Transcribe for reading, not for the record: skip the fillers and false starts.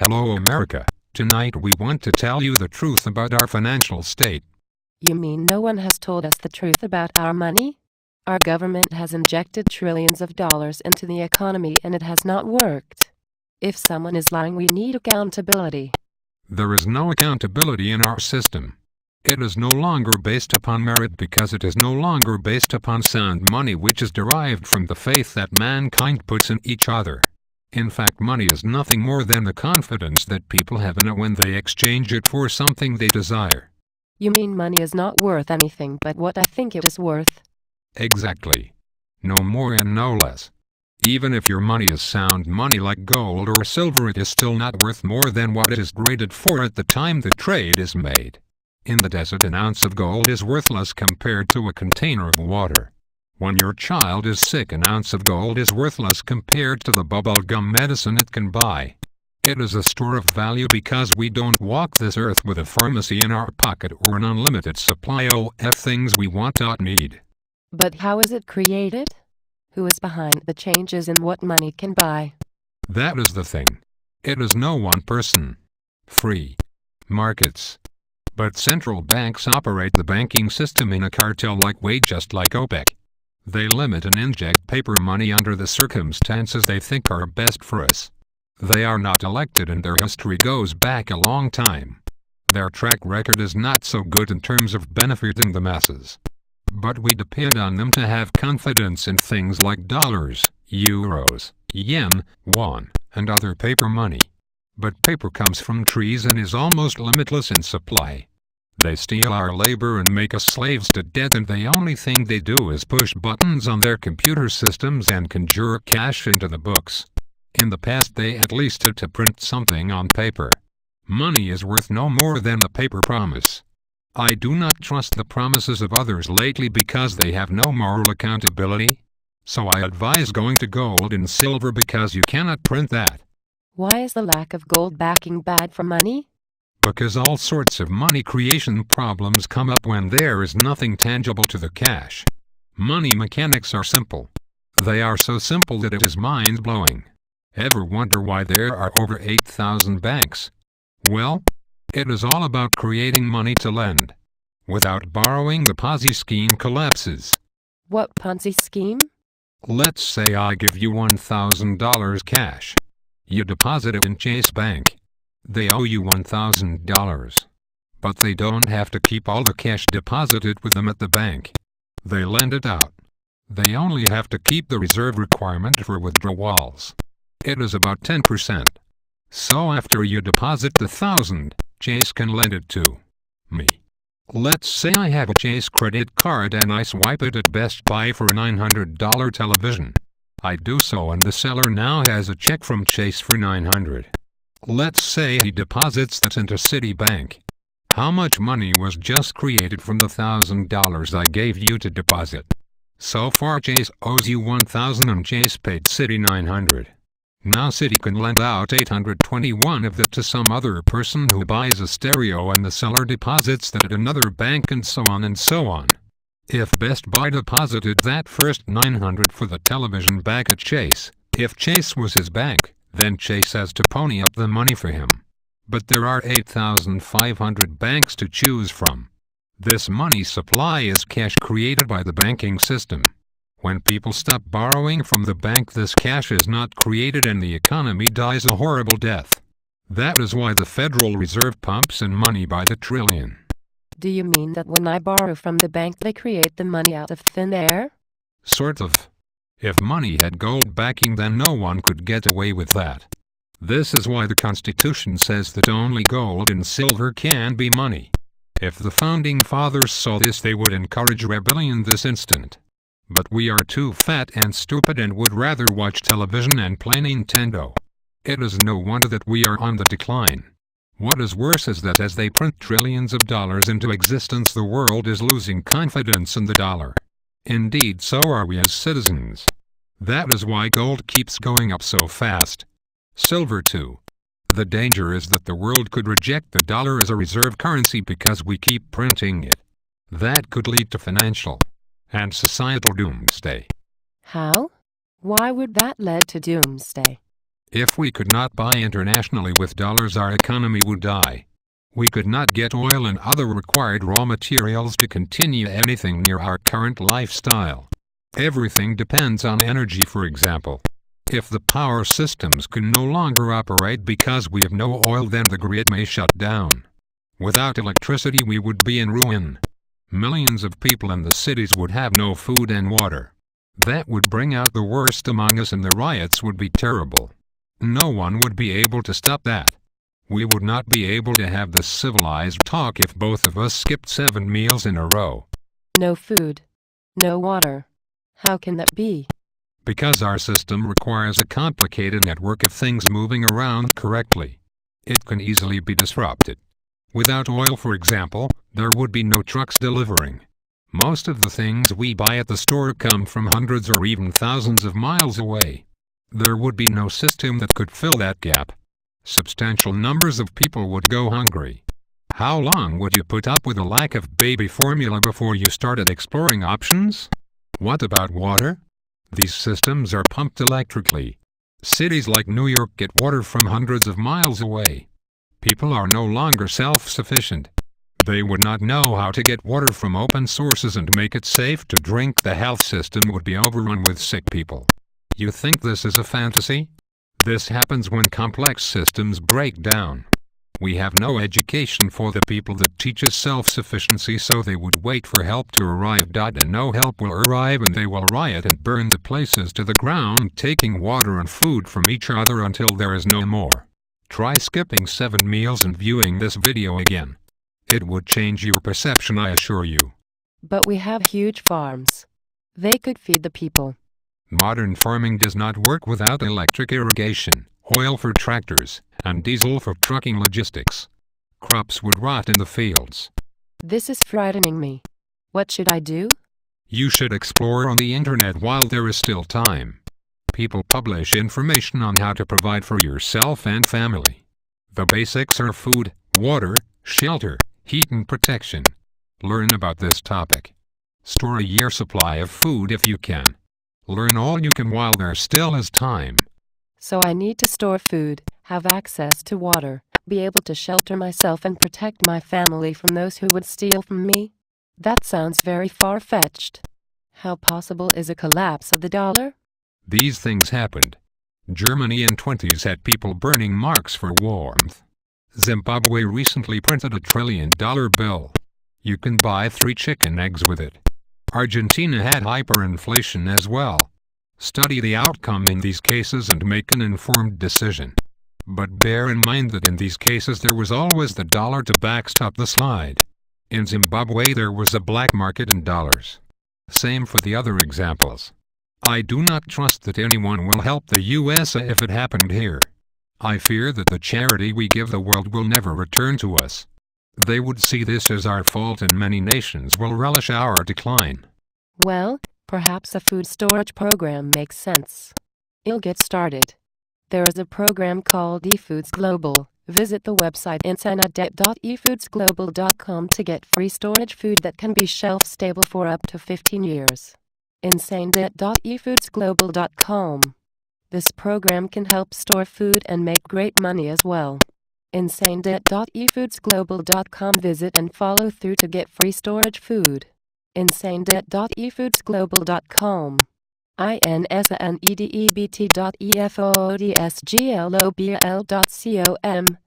Hello America, tonight we want to tell you the truth about our financial state. You mean no one has told us the truth about our money? Our government has injected trillions of dollars into the economy and it has not worked. If someone is lying, we need accountability. There is no accountability in our system. It is no longer based upon merit because it is no longer based upon sound money, which is derived from the faith that mankind puts in each other. In fact, money is nothing more than the confidence that people have in it when they exchange it for something they desire. You mean money is not worth anything but what I think it is worth? Exactly. No more and no less. Even if your money is sound money like gold or silver, it is still not worth more than what it is graded for at the time the trade is made. In the desert, an ounce of gold is worthless compared to a container of water. When your child is sick, an ounce of gold is worthless compared to the bubblegum medicine it can buy. It is a store of value because we don't walk this earth with a pharmacy in our pocket or an unlimited supply of things we want or need. But how is it created? Who is behind the changes in what money can buy? That is the thing. It is no one person. Free markets. But central banks operate the banking system in a cartel-like way, just like OPEC. They limit and inject paper money under the circumstances they think are best for us. They are not elected and their history goes back a long time. Their track record is not so good in terms of benefiting the masses. But we depend on them to have confidence in things like dollars, euros, yen, won, and other paper money. But paper comes from trees and is almost limitless in supply. They steal our labor and make us slaves to death, and the only thing they do is push buttons on their computer systems and conjure cash into the books. In the past, they at least had to print something on paper. Money is worth no more than the paper promise. I do not trust the promises of others lately because they have no moral accountability. So I advise going to gold and silver because you cannot print that. Why is the lack of gold backing bad for money? Because all sorts of money creation problems come up when there is nothing tangible to the cash. Money mechanics are simple. They are so simple that it is mind-blowing. Ever wonder why there are over 8,000 banks? Well, it is all about creating money to lend. Without borrowing, the Ponzi scheme collapses. What Ponzi scheme? Let's say I give you $1,000 cash. You deposit it in Chase Bank. They owe you $1,000. But they don't have to keep all the cash deposited with them at the bank. They lend it out. They only have to keep the reserve requirement for withdrawals. It is about 10%. So after you deposit the $1,000, Chase can lend it to me. Let's say I have a Chase credit card and I swipe it at Best Buy for a $900 television. I do so and the seller now has a check from Chase for $900. Let's say he deposits that into Citibank. How much money was just created from the $1,000 I gave you to deposit? So far Chase owes you $1,000 and Chase paid Citi $900. Now Citi can lend out $821 of that to some other person who buys a stereo and the seller deposits that at another bank and so on and so on. If Best Buy deposited that first $900 for the television back at Chase, if Chase was his bank, then Chase has to pony up the money for him. But there are 8,500 banks to choose from. This money supply is cash created by the banking system. When people stop borrowing from the bank, this cash is not created and the economy dies a horrible death. That is why the Federal Reserve pumps in money by the trillion. Do you mean that when I borrow from the bank they create the money out of thin air? Sort of. If money had gold backing, then no one could get away with that. This is why the Constitution says that only gold and silver can be money. If the Founding Fathers saw this, they would encourage rebellion this instant. But we are too fat and stupid and would rather watch television and play Nintendo. It is no wonder that we are on the decline. What is worse is that as they print trillions of dollars into existence, the world is losing confidence in the dollar. Indeed, so are we as citizens. That is why gold keeps going up so fast. Silver too. The danger is that the world could reject the dollar as a reserve currency because we keep printing it. That could lead to financial and societal doomsday. How? Why would that lead to doomsday? If we could not buy internationally with dollars, our economy would die. We could not get oil and other required raw materials to continue anything near our current lifestyle. Everything depends on energy, for example. If the power systems can no longer operate because we have no oil, then the grid may shut down. Without electricity, we would be in ruin. Millions of people in the cities would have no food and water. That would bring out the worst among us, and the riots would be terrible. No one would be able to stop that. We would not be able to have this civilized talk if both of us skipped 7 meals in a row. No food. No water. How can that be? Because our system requires a complicated network of things moving around correctly. It can easily be disrupted. Without oil, for example, there would be no trucks delivering. Most of the things we buy at the store come from hundreds or even thousands of miles away. There would be no system that could fill that gap. Substantial numbers of people would go hungry. How long would you put up with a lack of baby formula before you started exploring options? What about water? These systems are pumped electrically. Cities like New York get water from hundreds of miles away. People are no longer self-sufficient. They would not know how to get water from open sources and make it safe to drink. The health system would be overrun with sick people. You think this is a fantasy? This happens when complex systems break down. We have no education for the people that teaches self-sufficiency, so they would wait for help to arrive. And no help will arrive, and they will riot and burn the places to the ground, taking water and food from each other until there is no more. Try skipping 7 meals and viewing this video again. It would change your perception, I assure you. But we have huge farms. They could feed the people. Modern farming does not work without electric irrigation, oil for tractors, and diesel for trucking logistics. Crops would rot in the fields. This is frightening me. What should I do? You should explore on the internet while there is still time. People publish information on how to provide for yourself and family. The basics are food, water, shelter, heat and protection. Learn about this topic. Store a year's supply of food if you can. Learn all you can while there still is time. So I need to store food, have access to water, be able to shelter myself and protect my family from those who would steal from me? That sounds very far-fetched. How possible is a collapse of the dollar? These things happened. Germany in 1920s had people burning marks for warmth. Zimbabwe recently printed a $1 trillion bill. You can buy 3 chicken eggs with it. Argentina had hyperinflation as well. Study the outcome in these cases and make an informed decision. But bear in mind that in these cases there was always the dollar to backstop the slide. In Zimbabwe there was a black market in dollars. Same for the other examples. I do not trust that anyone will help the USA if it happened here. I fear that the charity we give the world will never return to us. They would see this as our fault, and many nations will relish our decline. Well, perhaps a food storage program makes sense. I'll get started. There is a program called eFoods Global. Visit the website insanedebt.efoodsglobal.com to get free storage food that can be shelf-stable for up to 15 years. insanedebt.efoodsglobal.com. This program can help store food and make great money as well. insanedebt.efoodsglobal.com. Visit and follow through to get free storage food. insanedebt.efoodsglobal.com. insanedebt.efoodsglobal.com